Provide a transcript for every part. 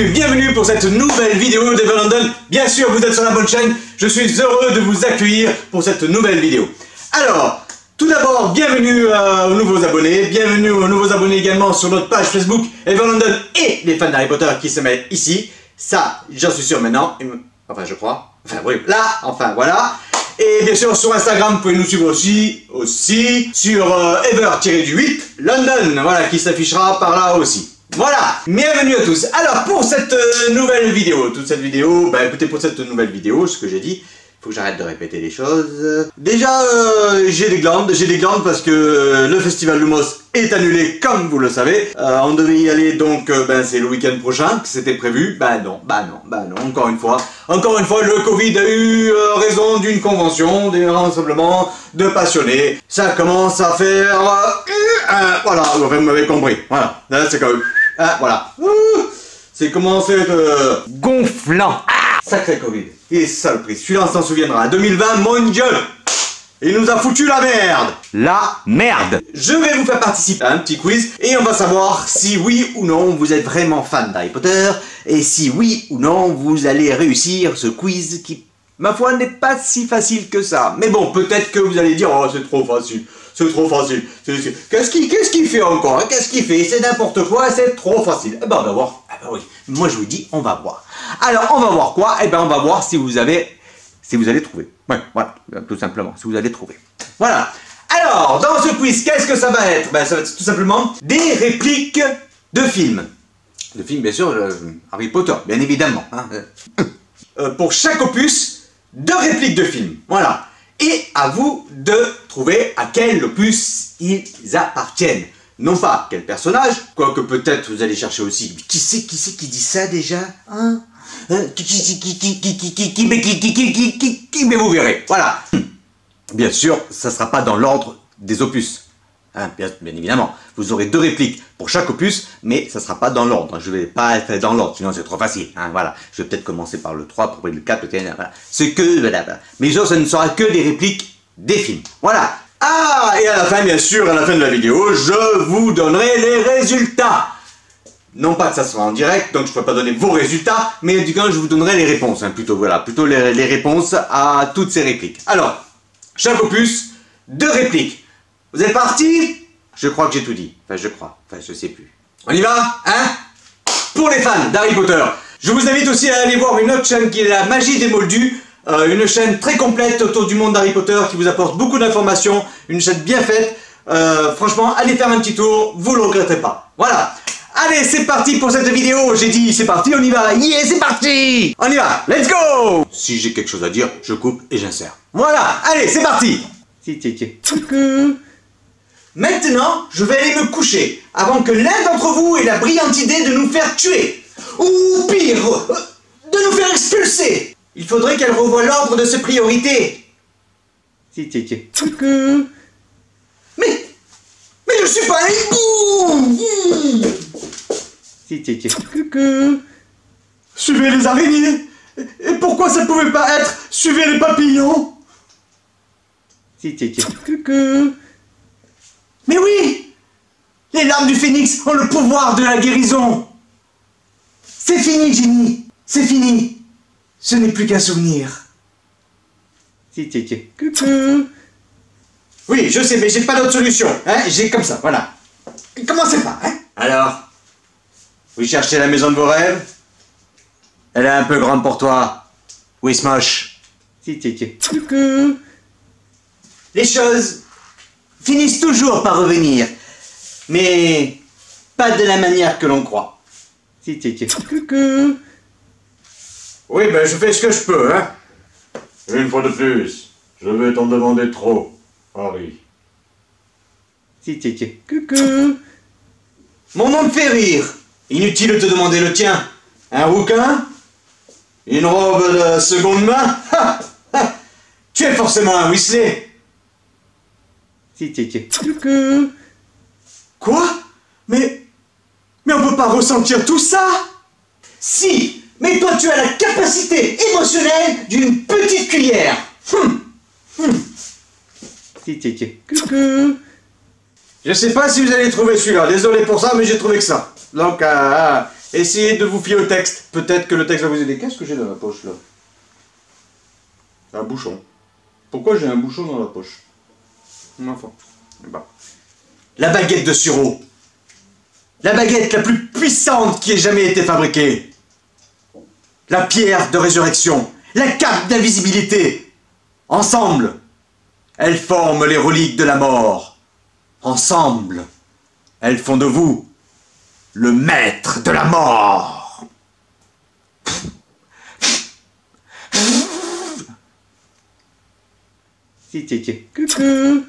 bienvenue pour cette nouvelle vidéo d'Ever London. Bien sûr, vous êtes sur la bonne chaîne. Je suis heureux de vous accueillir pour cette nouvelle vidéo. Alors, tout d'abord, bienvenue aux nouveaux abonnés. Bienvenue aux nouveaux abonnés également sur notre page Facebook Ever London et les fans d'Harry Potter qui se mettent ici. Ça, j'en suis sûr maintenant. Enfin, je crois. Enfin, oui, là, enfin, voilà. Et bien sûr, sur Instagram, vous pouvez nous suivre aussi sur Ever-8 London, voilà, qui s'affichera par là aussi. Voilà, bienvenue à tous. Alors, pour cette nouvelle vidéo, écoutez, pour cette nouvelle vidéo, ce que j'ai dit, faut que j'arrête de répéter les choses. Déjà, j'ai des glandes parce que le festival Lumos est annulé, comme vous le savez. On devait y aller, donc, c'est le week-end prochain que c'était prévu. Non, encore une fois, le Covid a eu raison d'une convention, d'un rassemblement de passionnés. Ça commence à faire... voilà, vous m'avez compris. Voilà, là, c'est quand même... voilà. C'est commencé de... gonflant. Sacré Covid. Et saloperie. Celui-là, on s'en souviendra. 2020, mon Dieu, il nous a foutu la merde. La merde. Je vais vous faire participer à un petit quiz et on va savoir si oui ou non vous êtes vraiment fan d'Harry Potter et si oui ou non vous allez réussir ce quiz qui, ma foi, n'est pas si facile que ça. Mais bon, peut-être que vous allez dire, oh, c'est trop facile. C'est trop facile. Qu'est-ce qu'il fait encore? Qu'est-ce qu'il fait? C'est n'importe quoi, c'est trop facile. Eh ben, on va voir. Ah ben oui. Moi, je vous dis, on va voir. Alors, on va voir quoi? Eh ben, on va voir si vous allez trouver. Ouais, voilà, tout simplement, si vous allez trouver. Voilà. Alors, dans ce quiz, qu'est-ce que ça va être? Ben, ça va être tout simplement des répliques de films. De films, bien sûr, Harry Potter, bien évidemment. Hein. Pour chaque opus, 2 répliques de films. Voilà. Et à vous de trouver à quel opus ils appartiennent. Non pas quel personnage, quoique peut-être vous allez chercher aussi. Qui c'est qui dit ça déjà? Hein? Mais vous verrez. Voilà. Bien sûr, ça ne sera pas dans l'ordre des opus. Hein, bien évidemment. Vous aurez 2 répliques pour chaque opus, mais ça ne sera pas dans l'ordre. Je ne vais pas faire dans l'ordre, sinon c'est trop facile. Hein, voilà. Je vais peut-être commencer par le 3, pour le 4, le 5, voilà. C'est que... Voilà. Mais ça ne sera que des répliques des films. Voilà. Ah, et à la fin, bien sûr, à la fin de la vidéo, je vous donnerai les résultats. Non pas que ça sera en direct, donc je ne peux pas donner vos résultats, mais du coup, je vous donnerai les réponses, hein, plutôt, voilà, plutôt les réponses à toutes ces répliques. Alors, chaque opus, 2 répliques. Vous êtes partis? Je crois que j'ai tout dit. Enfin, je sais plus. On y va, hein? Pour les fans d'Harry Potter, je vous invite aussi à aller voir une autre chaîne qui est la Magie des Moldus, une chaîne très complète autour du monde d'Harry Potter qui vous apporte beaucoup d'informations, une chaîne bien faite. Franchement, allez faire un petit tour, vous ne le regretterez pas. Voilà. Allez, c'est parti pour cette vidéo. J'ai dit, c'est parti, on y va. Yeah, c'est parti. On y va, let's go. Si j'ai quelque chose à dire, je coupe et j'insère. Voilà, allez, c'est parti. Maintenant, je vais aller me coucher, avant que l'un d'entre vous ait la brillante idée de nous faire tuer. Ou pire, de nous faire expulser. Il faudrait qu'elle revoie l'ordre de ses priorités. Mais je suis pas un hibou. Suivez les araignées. Et pourquoi ça pouvait pas être suivez les papillons? Mais oui! Les larmes du phénix ont le pouvoir de la guérison. C'est fini, Ginny. C'est fini. Ce n'est plus qu'un souvenir. Oui, je sais, mais j'ai pas d'autre solution. Hein? J'ai comme ça, voilà. Commencez pas, hein? Alors, vous cherchez la maison de vos rêves? Elle est un peu grande pour toi. Oui, Smosh. Les choses finissent toujours par revenir, mais pas de la manière que l'on croit. Oui, ben je fais ce que je peux, hein. Une fois de plus, je vais t'en demander trop, Harry. Mon nom me fait rire. Inutile de te demander le tien. Un rouquin? Une robe de seconde main? Ha, ha. Tu es forcément un Weasley. Quoi? Mais on peut pas ressentir tout ça? Si, mais toi tu as la capacité émotionnelle d'une petite cuillère. Je sais pas si vous allez trouver celui-là, désolé pour ça, mais j'ai trouvé que ça. Donc, essayez de vous fier au texte. Peut-être que le texte va vous aider. Qu'est-ce que j'ai dans la poche là? Un bouchon. Pourquoi j'ai un bouchon dans la poche? Enfin. Bon. La baguette de Suro. La baguette la plus puissante qui ait jamais été fabriquée. La pierre de résurrection. La cape d'invisibilité. Ensemble, elles forment les reliques de la mort. Ensemble, elles font de vous le maître de la mort. Coucou.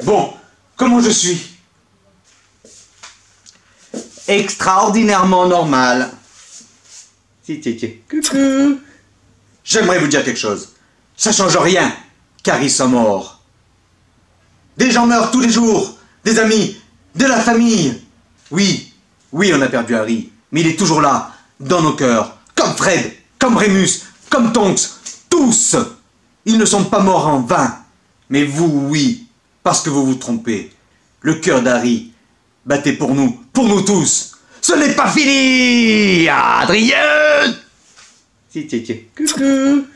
Bon, comment je suis? Extraordinairement normal. Coucou. J'aimerais vous dire quelque chose. Ça change rien, car ils sont morts. Des gens meurent tous les jours. Des amis, de la famille. Oui, on a perdu Harry, mais il est toujours là, dans nos cœurs. Comme Fred, comme Remus, comme Tonks, tous. Ils ne sont pas morts en vain. Mais vous, oui, parce que vous vous trompez. Le cœur d'Harry battait pour nous tous. Ce n'est pas fini, Adrien. Coucou.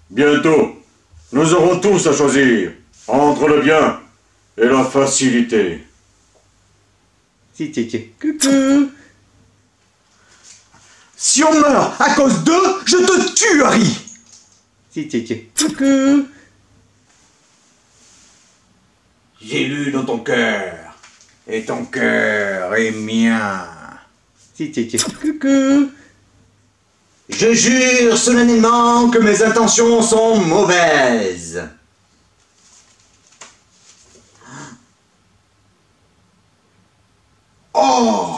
Bientôt, nous aurons tous à choisir entre le bien et la facilité. Coucou. Si on meurt à cause d'eux, je te tue, Harry. Coucou. J'ai lu dans ton cœur, et ton cœur est mien. Coucou. Je jure solennellement que mes intentions sont mauvaises. Oh,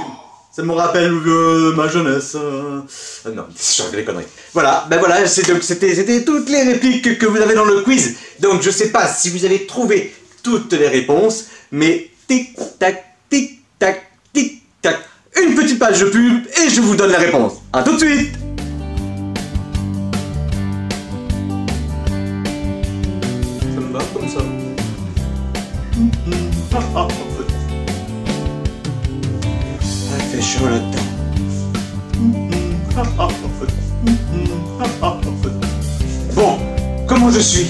ça me rappelle ma jeunesse. Non, je fais des conneries. Voilà, ben voilà, c'était toutes les répliques que vous avez dans le quiz. Donc je sais pas si vous avez trouvé toutes les réponses, mais tic-tac, tic-tac, tic-tac. Une petite page de pub et je vous donne la réponse. A tout de suite. Ça me va comme ça. Ça fait chaud là-dedans. Bon, comment je suis?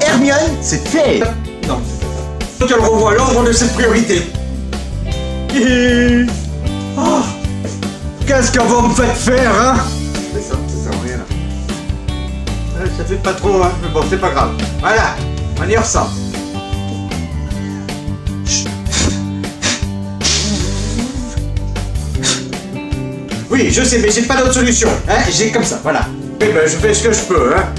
Hermione, c'est fait. Non, c'est pas ça. Qu'elle revoit l'ordre de ses priorités. Oh, qu'est-ce que vous me faites faire, hein? C'est ça sert à rien là. Ça fait pas trop, hein, mais bon, c'est pas grave. Voilà, on y ressent. Oui, je sais, mais j'ai pas d'autre solution. Hein, j'ai comme ça, voilà. Mais ben, je fais ce que je peux, hein.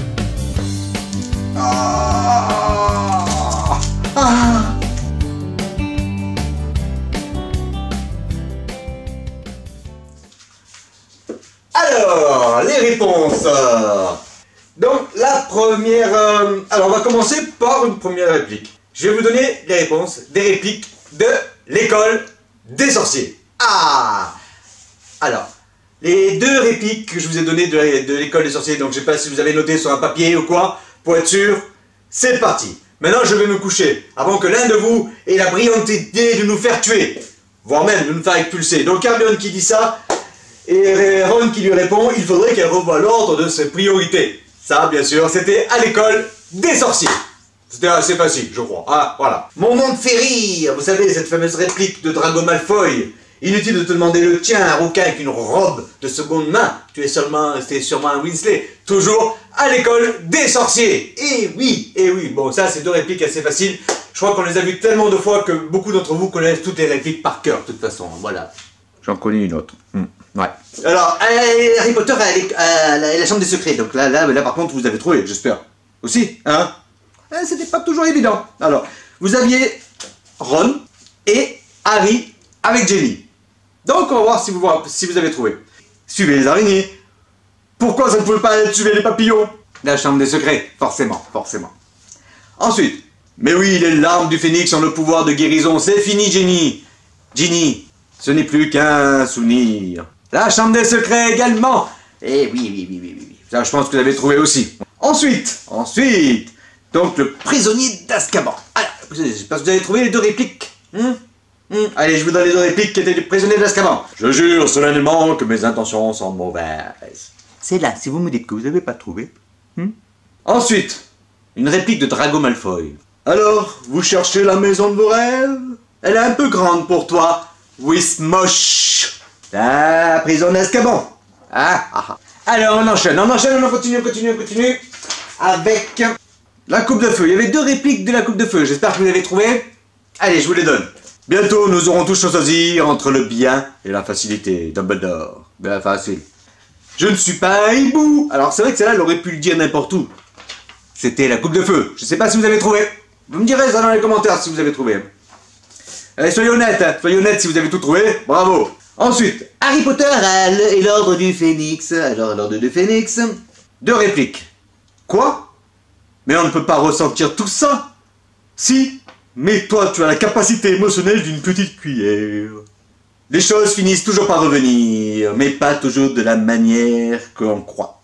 Alors, les réponses. Donc, la première... alors, on va commencer par une première réplique. Je vais vous donner les réponses des répliques de l'école des sorciers. Ah! Alors, les deux répliques que je vous ai données de l'école des sorciers, donc je sais pas si vous avez noté sur un papier ou quoi, pour être sûr, c'est parti. Maintenant, je vais me coucher, avant que l'un de vous ait la brillante idée de nous faire tuer, voire même de nous faire expulser. Donc, Hermione qui dit ça, et Ron qui lui répond, il faudrait qu'elle revoie l'ordre de ses priorités. Ça, bien sûr, c'était à l'école des sorciers. C'était assez facile, je crois. Ah, voilà. Mon nom te fait rire, vous savez, cette fameuse réplique de Drago Malfoy. Inutile de te demander le tien, un rouquin avec une robe de seconde main. C'était sûrement un Weasley. Toujours à l'école des sorciers. Et oui. Bon, ça, c'est deux répliques assez faciles. Je crois qu'on les a vues tellement de fois que beaucoup d'entre vous connaissent toutes les répliques par cœur, de toute façon. Voilà. J'en connais une autre. Ouais. Alors, Harry Potter à la chambre des secrets. Donc là, par contre, vous avez trouvé, j'espère. Aussi, hein? C'était pas toujours évident. Alors, vous aviez Ron et Harry avec Ginny. Donc, on va voir si vous avez trouvé. Suivez les araignées. Pourquoi ça ne pouvait pas être suivez les papillons? La chambre des secrets, forcément. Ensuite, mais oui, les larmes du phénix ont le pouvoir de guérison. C'est fini, Ginny. Ginny, ce n'est plus qu'un souvenir. La chambre des secrets également. Eh oui. Ça, je pense que vous avez trouvé aussi. Ensuite, donc le prisonnier d'Azkaban. Alors, j'espère que vous avez trouvé les deux répliques. Allez, je vous donne les deux répliques qui étaient du prisonnier d'Azkaban. Je jure solennellement que mes intentions sont mauvaises. C'est là, si vous me dites que vous n'avez pas trouvé. Ensuite, une réplique de Drago Malfoy. Alors, vous cherchez la maison de vos rêves? Elle est un peu grande pour toi, Wismosh. La prison d'Azkaban. Alors, on enchaîne, on continue. Avec la coupe de feu. Il y avait deux répliques de la coupe de feu. J'espère que vous l'avez trouvé. Allez, je vous les donne. Bientôt, nous aurons tous choisir entre le bien et la facilité. Dumbledore. Bien facile. Je ne suis pas un hibou. Alors, c'est vrai que celle-là, elle aurait pu le dire n'importe où. C'était la coupe de feu. Je ne sais pas si vous avez trouvé. Vous me direz ça dans les commentaires si vous avez trouvé. Allez, soyez honnêtes, si vous avez tout trouvé. Bravo. Ensuite, Harry Potter et l'ordre du Phénix. Alors, l'ordre du Phénix. Deux répliques. Quoi? Mais on ne peut pas ressentir tout ça. Si. Mais toi, tu as la capacité émotionnelle d'une petite cuillère. Les choses finissent toujours par revenir, mais pas toujours de la manière qu'on croit.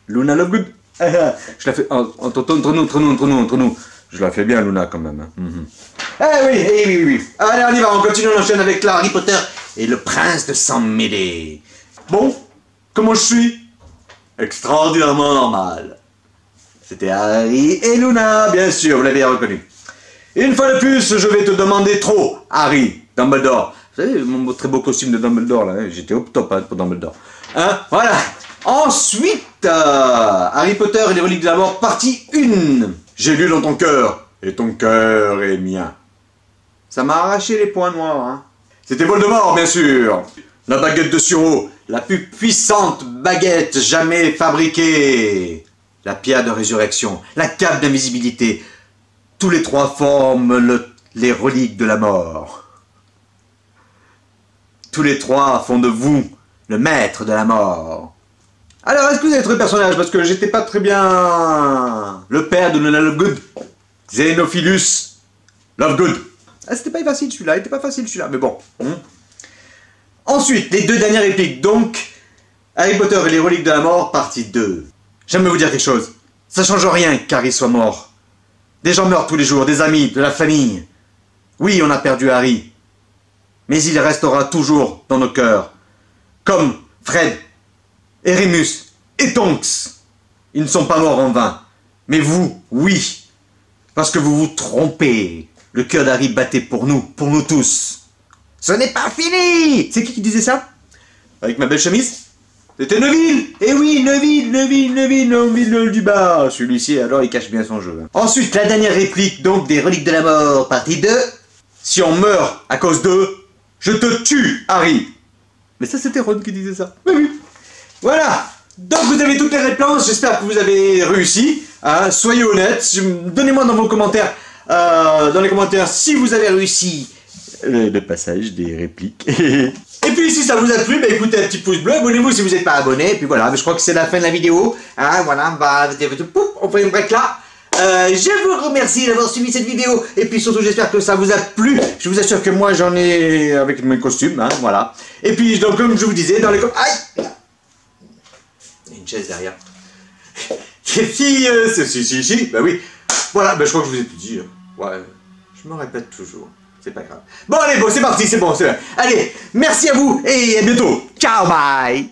Luna Lovegood. Je la fais entre nous. Je la fais bien, Luna, quand même. Oui. Allez, on y va, on continue, on enchaîne avec la Harry Potter et le prince de sang mêlé. Bon, comment je suis? Extraordinairement normal. C'était Harry et Luna, bien sûr, vous l'avez reconnu. Une fois de plus, je vais te demander trop, Harry, Dumbledore. Vous savez, mon très beau costume de Dumbledore, là, j'étais au top pour Dumbledore. Voilà. Ensuite, Harry Potter et les reliques de la mort, partie 1. J'ai lu dans ton cœur, et ton cœur est mien. Ça m'a arraché les points noirs, hein. C'était Voldemort, bien sûr. La baguette de Suro, la plus puissante baguette jamais fabriquée. La pierre de résurrection, la cape d'invisibilité. Tous les trois forment les reliques de la mort. Tous les trois font de vous le maître de la mort. Alors, est-ce que vous avez trouvé le personnage? Parce que j'étais pas très bien... Le père de Luna Lovegood. Xenophilus Lovegood. C'était pas facile celui-là, mais bon. Ensuite, les deux dernières répliques. Donc, Harry Potter et les reliques de la mort, partie 2. J'aimerais vous dire quelque chose. Ça change rien qu'Harry soit mort. Des gens meurent tous les jours, des amis, de la famille. Oui, on a perdu Harry. Mais il restera toujours dans nos cœurs. Comme Fred, et Remus, et Tonks. Ils ne sont pas morts en vain. Mais vous, oui. Parce que vous vous trompez. Le cœur d'Harry battait pour nous tous. Ce n'est pas fini. C'est qui disait ça? Avec ma belle chemise? C'était Neville. Eh oui, Neville du bas. Celui-ci, alors, il cache bien son jeu. Ensuite, la dernière réplique, donc, des reliques de la mort, partie 2. Si on meurt à cause d'eux, je te tue, Harry. Mais ça, c'était Ron qui disait ça. Oui. Voilà. Donc, vous avez toutes les réponses. J'espère que vous avez réussi. Soyez honnêtes. Donnez-moi dans vos commentaires, dans les commentaires, si vous avez réussi le passage des répliques. Et puis, si ça vous a plu, bah, écoutez, un petit pouce bleu. Abonnez-vous si vous n'êtes pas abonné. Et puis voilà, je crois que c'est la fin de la vidéo. Voilà, on fait une break là. Je vous remercie d'avoir suivi cette vidéo. Et puis surtout, j'espère que ça vous a plu. Je vous assure que moi, j'en ai avec mes costumes. Voilà. Et puis, donc, comme je vous disais, dans les commentaires... Aïe! Il y a une chaise derrière. Et puis, si, bah oui. Voilà, bah, je crois que je vous ai tout dit. Ouais, je me répète toujours. C'est pas grave. Bon, allez, c'est parti, c'est bon. Allez, merci à vous et à bientôt. Ciao, bye!